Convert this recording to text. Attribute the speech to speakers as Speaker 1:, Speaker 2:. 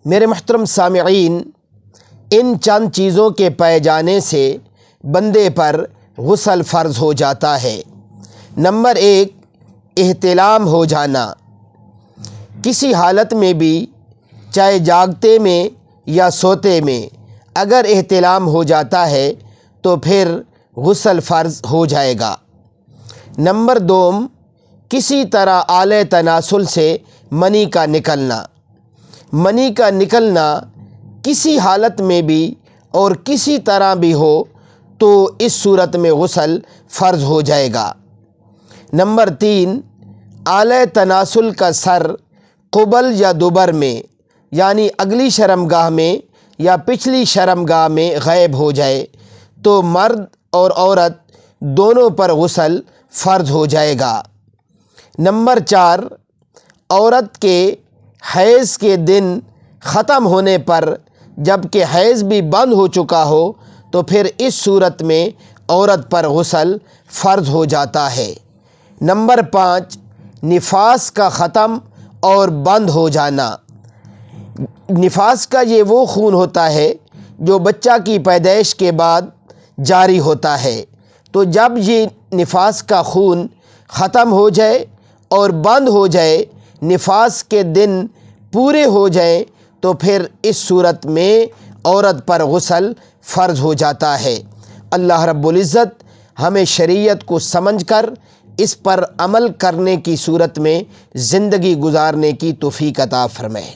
Speaker 1: میرے محترم سامعین، ان چند چیزوں کے پائے جانے سے بندے پر غسل فرض ہو جاتا ہے۔ نمبر 1، احتلام ہو جانا۔ کسی حالت میں بھی، چاہے جاگتے میں یا سوتے میں، اگر احتلام ہو جاتا ہے تو پھر غسل فرض ہو جائے گا۔ نمبر 2، کسی طرح اعلی تناسل سے منی کا نکلنا۔ منی کا نکلنا کسی حالت میں بھی اور کسی طرح بھی ہو تو اس صورت میں غسل فرض ہو جائے گا۔ نمبر 3، اعلی تناسل کا سر قبل یا دبر میں، یعنی اگلی شرمگاہ میں یا پچھلی شرمگاہ میں غائب ہو جائے تو مرد اور عورت دونوں پر غسل فرض ہو جائے گا۔ نمبر 4، عورت کے حیض کے دن ختم ہونے پر جب کہ حیض بھی بند ہو چکا ہو تو پھر اس صورت میں عورت پر غسل فرض ہو جاتا ہے۔ نمبر 5، نفاس کا ختم اور بند ہو جانا۔ نفاس کا یہ وہ خون ہوتا ہے جو بچہ کی پیدائش کے بعد جاری ہوتا ہے، تو جب یہ نفاس کا خون ختم ہو جائے اور بند ہو جائے، نفاس کے دن پورے ہو جائیں تو پھر اس صورت میں عورت پر غسل فرض ہو جاتا ہے۔ اللہ رب العزت ہمیں شریعت کو سمجھ کر اس پر عمل کرنے کی صورت میں زندگی گزارنے کی توفیق عطا فرمائے۔